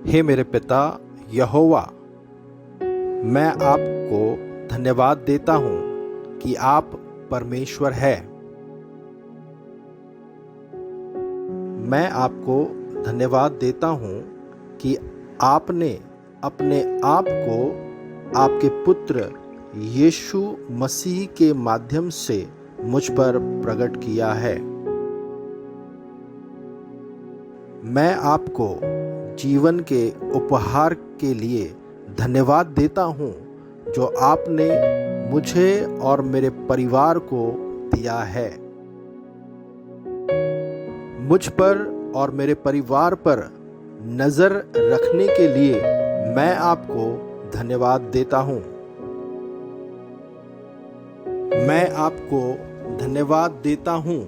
हे मेरे पिता यहोवा, मैं आपको धन्यवाद देता हूँ कि आप परमेश्वर है। मैं आपको धन्यवाद देता हूँ कि आपने अपने आप को आपके पुत्र यीशु मसीह के माध्यम से मुझ पर प्रकट किया है। मैं आपको जीवन के उपहार के लिए धन्यवाद देता हूँ जो आपने मुझे और मेरे परिवार को दिया है। मुझ पर और मेरे परिवार पर नज़र रखने के लिए मैं आपको धन्यवाद देता हूँ। मैं आपको धन्यवाद देता हूँ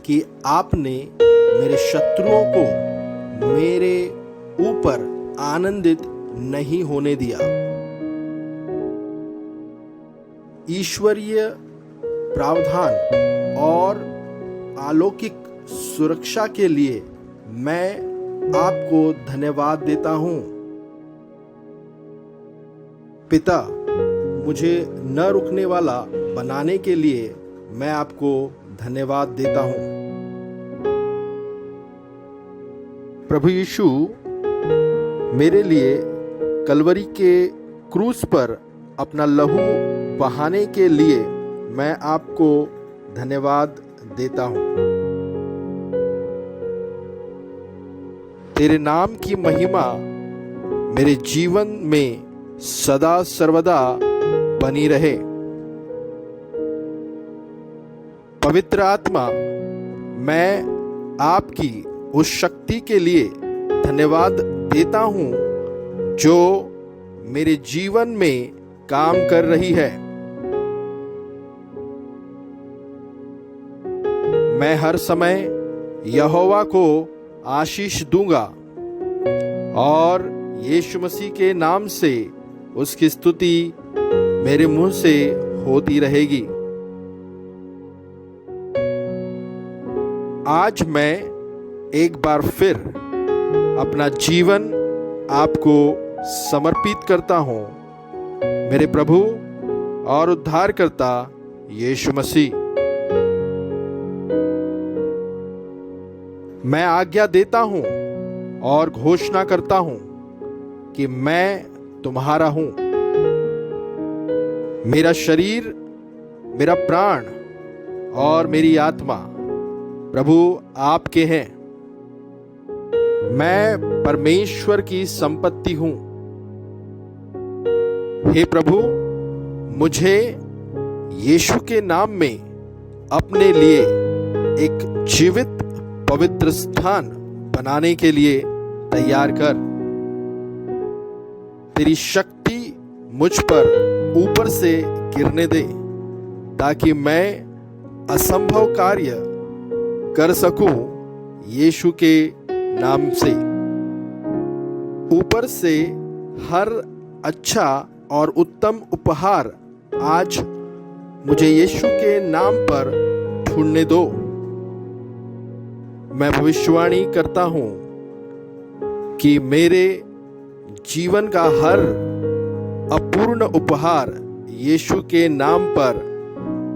कि आपने मेरे शत्रुओं को मेरे ऊपर आनंदित नहीं होने दिया। ईश्वरीय प्रावधान और अलौकिक सुरक्षा के लिए मैं आपको धन्यवाद देता हूँ। पिता, मुझे न रुकने वाला बनाने के लिए मैं आपको धन्यवाद देता हूँ। प्रभु यीशु मेरे लिए कलवरी के क्रूस पर अपना लहू बहाने के लिए मैं आपको धन्यवाद देता हूँ। तेरे नाम की महिमा मेरे जीवन में सदा सर्वदा बनी रहे। पवित्र आत्मा, मैं आपकी उस शक्ति के लिए धन्यवाद देता हूँ जो मेरे जीवन में काम कर रही है। मैं हर समय यहोवा को आशीष दूंगा और यीशु मसीह के नाम से उसकी स्तुति मेरे मुंह से होती रहेगी। आज मैं एक बार फिर अपना जीवन आपको समर्पित करता हूँ, मेरे प्रभु और उद्धारकर्ता यीशु मसीह। मैं आज्ञा देता हूँ और घोषणा करता हूँ कि मैं तुम्हारा हूँ। मेरा शरीर, मेरा प्राण और मेरी आत्मा प्रभु आपके हैं। मैं परमेश्वर की संपत्ति हूँ। हे प्रभु, मुझे यीशु के नाम में अपने लिए एक जीवित पवित्र स्थान बनाने के लिए तैयार कर। तेरी शक्ति मुझ पर ऊपर से गिरने दे ताकि मैं असंभव कार्य कर सकूं यीशु के नाम से। ऊपर से हर अच्छा और उत्तम उपहार आज मुझे यीशु के नाम पर ढूंढने दो। मैं भविष्यवाणी करता हूं कि मेरे जीवन का हर अपूर्ण उपहार यीशु के नाम पर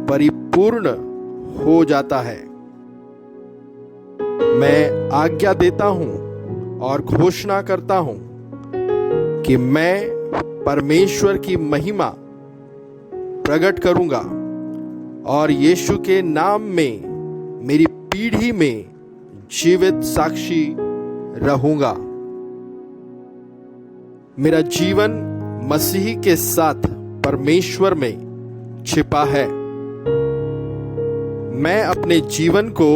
परिपूर्ण हो जाता है। मैं आज्ञा देता हूं और घोषणा करता हूं कि मैं परमेश्वर की महिमा प्रकट करूंगा और यीशु के नाम में मेरी पीढ़ी में जीवित साक्षी रहूंगा। मेरा जीवन मसीह के साथ परमेश्वर में छिपा है। मैं अपने जीवन को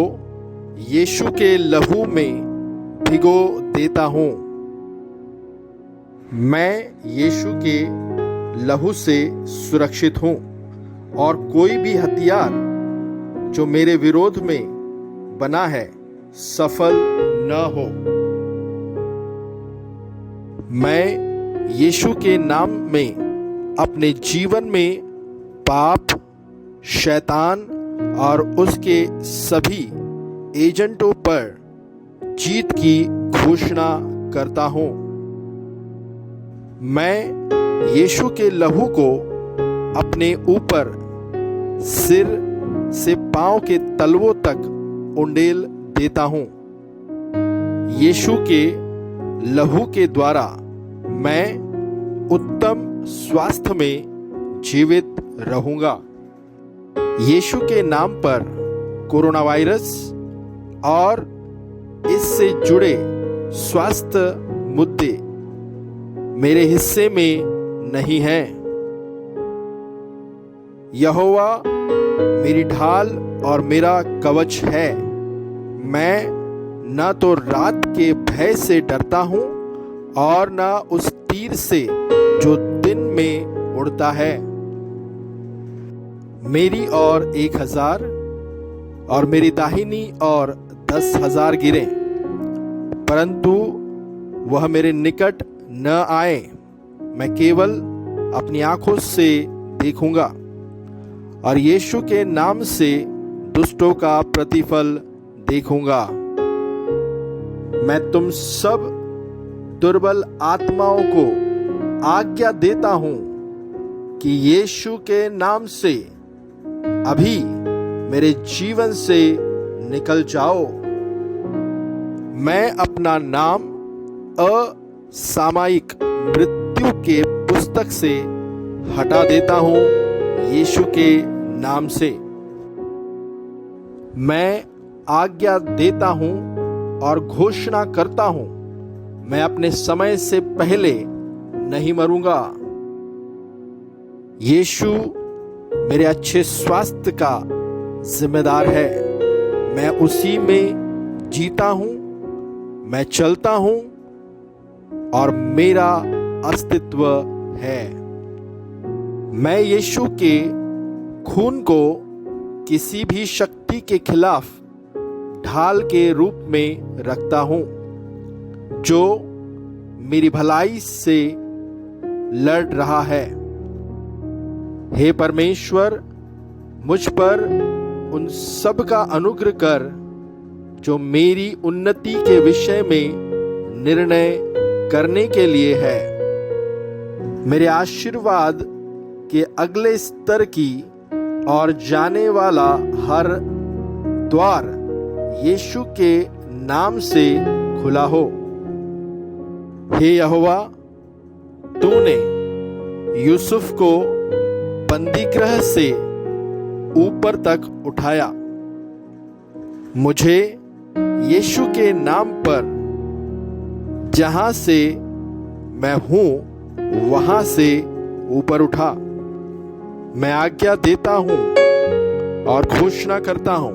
यीशु के लहू में भिगो देता हूँ। मैं यीशु के लहू से सुरक्षित हूँ और कोई भी हथियार जो मेरे विरोध में बना है सफल न हो। मैं यीशु के नाम में अपने जीवन में पाप, शैतान और उसके सभी एजेंटों पर जीत की घोषणा करता हूं। मैं यीशु के लहू को अपने ऊपर सिर से पांव के तलवों तक उंडेल देता हूं। यीशु के लहू के द्वारा मैं उत्तम स्वास्थ्य में जीवित रहूंगा। यीशु के नाम पर कोरोना वायरस और इससे जुड़े स्वास्थ्य मुद्दे मेरे हिस्से में नहीं हैं। यहोवा मेरी ढाल और मेरा कवच है। मैं न तो रात के भय से डरता हूं और न उस तीर से जो दिन में उड़ता है। मेरी ओर 1000 और मेरी दाहिनी ओर 10,000 गिरे, परंतु वह मेरे निकट न आए। मैं केवल अपनी आंखों से देखूंगा और यीशु के नाम से दुष्टों का प्रतिफल देखूंगा। मैं तुम सब दुर्बल आत्माओं को आज्ञा देता हूं कि यीशु के नाम से अभी मेरे जीवन से निकल जाओ। मैं अपना नाम असामयिक मृत्यु के पुस्तक से हटा देता हूं यीशु के नाम से। मैं आज्ञा देता हूं और घोषणा करता हूं, मैं अपने समय से पहले नहीं मरूंगा। यीशु मेरे अच्छे स्वास्थ्य का जिम्मेदार है। मैं उसी में जीता हूं, मैं चलता हूं और मेरा अस्तित्व है। मैं यीशु के खून को किसी भी शक्ति के खिलाफ ढाल के रूप में रखता हूं जो मेरी भलाई से लड़ रहा है। हे परमेश्वर, मुझ पर उन सब का अनुग्रह कर जो मेरी उन्नति के विषय में निर्णय करने के लिए है। मेरे आशीर्वाद के अगले स्तर की और जाने वाला हर द्वार यीशु के नाम से खुला हो। हे यहोवा, तूने यूसुफ को बंदीगृह से ऊपर तक उठाया। मुझे यीशु के नाम पर जहां से मैं हूं वहां से ऊपर उठा। मैं आज्ञा देता हूं और घोषणा करता हूं,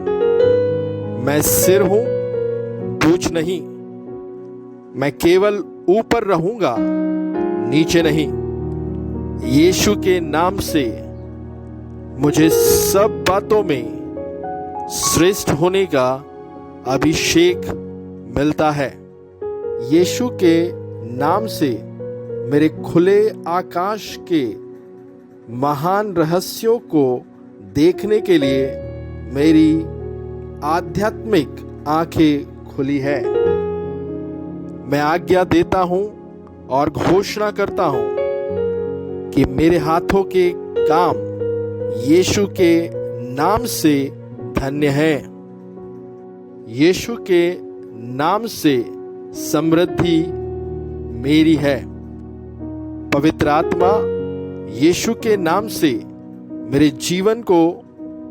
मैं सिर हूं, पूंछ नहीं। मैं केवल ऊपर रहूंगा, नीचे नहीं। यीशु के नाम से मुझे सब बातों में श्रेष्ठ होने का अभिषेक मिलता है। यीशु के नाम से मेरे खुले आकाश के महान रहस्यों को देखने के लिए मेरी आध्यात्मिक आंखें खुली है। मैं आज्ञा देता हूं और घोषणा करता हूं कि मेरे हाथों के काम यीशु के नाम से धन्य हैं। यीशु के नाम से समृद्धि मेरी है। पवित्र आत्मा यीशु के नाम से मेरे जीवन को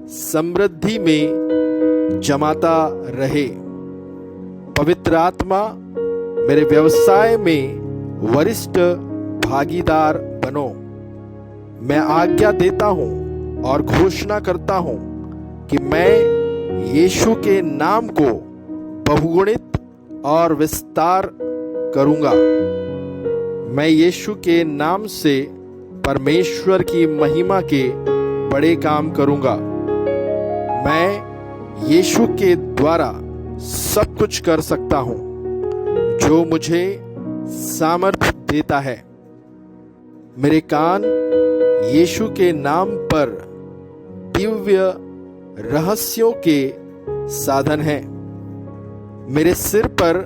समृद्धि में जमाता रहे। पवित्र आत्मा मेरे व्यवसाय में वरिष्ठ भागीदार बनो। मैं आज्ञा देता हूं और घोषणा करता हूं कि मैं यीशु के नाम को बहुगुणित और विस्तार करूंगा। मैं यीशु के नाम से परमेश्वर की महिमा के बड़े काम करूंगा। मैं यीशु के द्वारा सब कुछ कर सकता हूं जो मुझे सामर्थ्य देता है। मेरे कान यीशु के नाम पर दिव्य रहस्यों के साधन हैं। मेरे सिर पर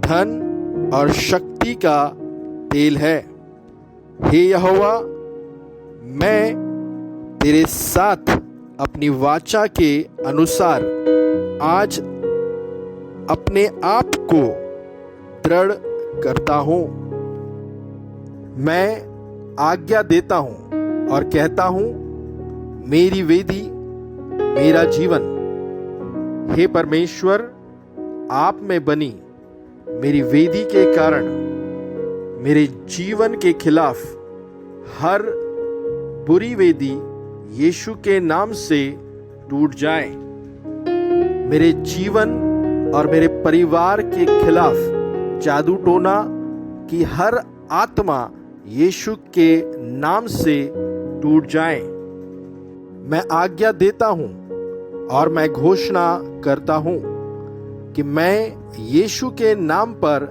धन और शक्ति का तेल है। हे यहोवा, मैं तेरे साथ अपनी वाचा के अनुसार आज अपने आप को दृढ़ करता हूँ। मैं आज्ञा देता हूँ और कहता हूँ, मेरी वेदी मेरा जीवन। हे परमेश्वर, आप में बनी मेरी वेदी के कारण मेरे जीवन के खिलाफ हर बुरी वेदी यीशु के नाम से टूट जाए। मेरे जीवन और मेरे परिवार के खिलाफ जादू टोना की हर आत्मा यीशु के नाम से टूट जाए। मैं आज्ञा देता हूँ और मैं घोषणा करता हूँ कि मैं यीशु के नाम पर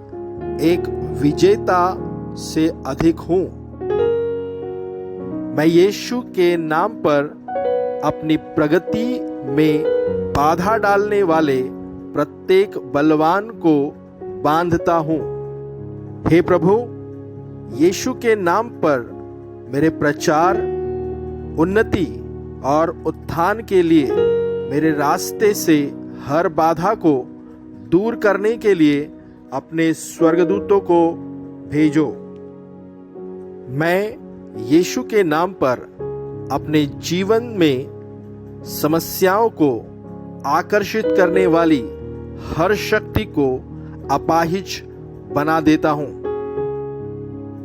एक विजेता से अधिक हूँ। मैं यीशु के नाम पर अपनी प्रगति में बाधा डालने वाले प्रत्येक बलवान को बांधता हूँ। हे प्रभु, यीशु के नाम पर मेरे प्रचार, उन्नति और उत्थान के लिए मेरे रास्ते से हर बाधा को दूर करने के लिए अपने स्वर्गदूतों को भेजो। मैं यीशु के नाम पर अपने जीवन में समस्याओं को आकर्षित करने वाली हर शक्ति को अपाहिज बना देता हूँ।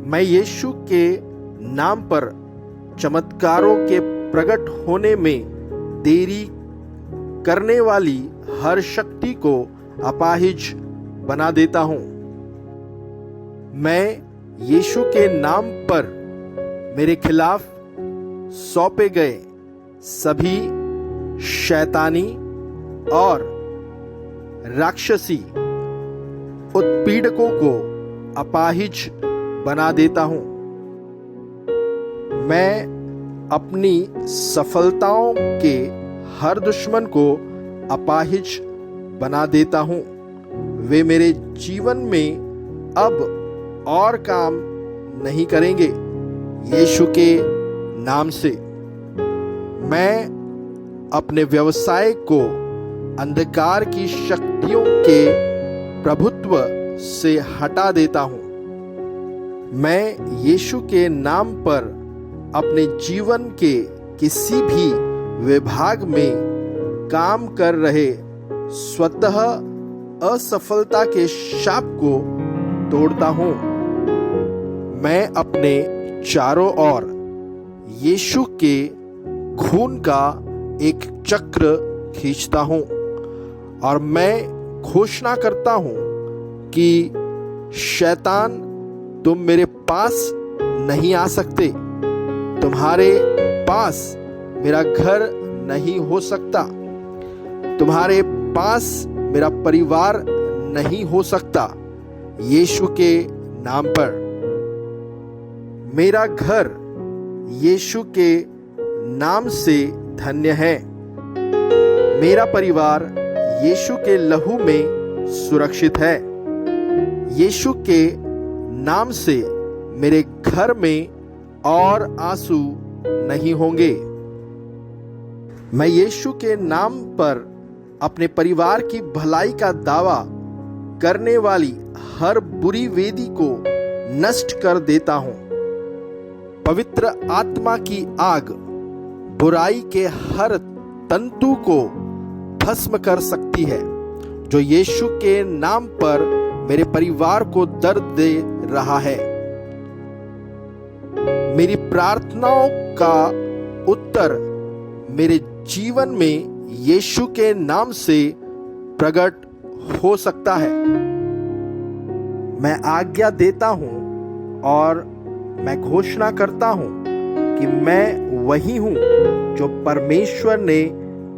मैं यीशु के नाम पर चमत्कारों के प्रकट होने में देरी करने वाली हर शक्ति को अपाहिज बना देता हूँ। मैं यीशु के नाम पर मेरे खिलाफ सौंपे गए सभी शैतानी और राक्षसी उत्पीड़कों को अपाहिज बना देता हूँ। मैं अपनी सफलताओं के हर दुश्मन को अपाहिज बना देता हूँ। वे मेरे जीवन में अब और काम नहीं करेंगे। यीशु के नाम से मैं अपने व्यवसाय को अंधकार की शक्तियों के प्रभुत्व से हटा देता हूँ। मैं यीशु के नाम पर अपने जीवन के किसी भी विभाग में काम कर रहे स्वतः असफलता के शाप को तोड़ता हूँ। मैं अपने चारों ओर यीशु के खून का एक चक्र खींचता हूँ और मैं घोषणा करता हूँ कि शैतान, तुम मेरे पास नहीं आ सकते। तुम्हारे पास मेरा घर नहीं हो सकता। तुम्हारे पास मेरा परिवार नहीं हो सकता। यीशु के नाम पर मेरा घर यीशु के नाम से धन्य है। मेरा परिवार यीशु के लहू में सुरक्षित है। यीशु के नाम से मेरे घर में और आंसू नहीं होंगे। मैं यीशु के नाम पर अपने परिवार की भलाई का दावा करने वाली हर बुरी वेदी को नष्ट कर देता हूं। पवित्र आत्मा की आग बुराई के हर तंतु को भस्म कर सकती है जो यीशु के नाम पर मेरे परिवार को दर्द दे रहा है। मेरी प्रार्थनाओं का उत्तर मेरे जीवन में यीशु के नाम से प्रकट हो सकता है। मैं आज्ञा देता हूं और मैं घोषणा करता हूं कि मैं वही हूं जो परमेश्वर ने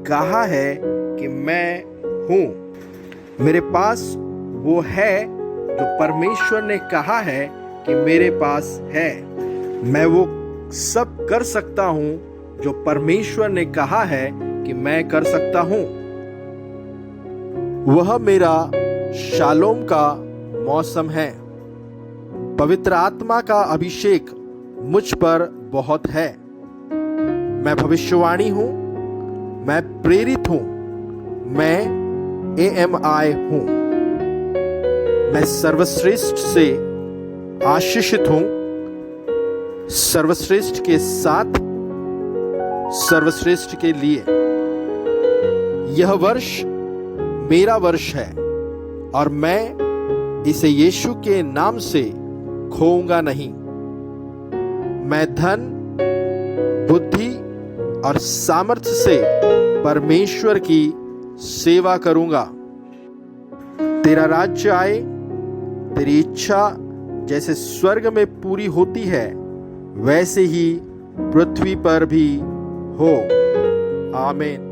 कहा है कि मैं हूं। मेरे पास वो है जो परमेश्वर ने कहा है कि मेरे पास है। मैं वो सब कर सकता हूं जो परमेश्वर ने कहा है कि मैं कर सकता हूं। वह मेरा शालोम का मौसम है। पवित्र आत्मा का अभिषेक मुझ पर बहुत है। मैं भविष्यवाणी हूं, मैं प्रेरित हूं, मैं AMI हूं। मैं सर्वश्रेष्ठ से आशीषित हूं, सर्वश्रेष्ठ के साथ, सर्वश्रेष्ठ के लिए। यह वर्ष मेरा वर्ष है और मैं इसे यीशु के नाम से खोऊंगा नहीं। मैं धन, बुद्धि और सामर्थ्य से परमेश्वर की सेवा करूंगा। तेरा राज्य आए, तेरी इच्छा जैसे स्वर्ग में पूरी होती है वैसे ही पृथ्वी पर भी हो। आमीन।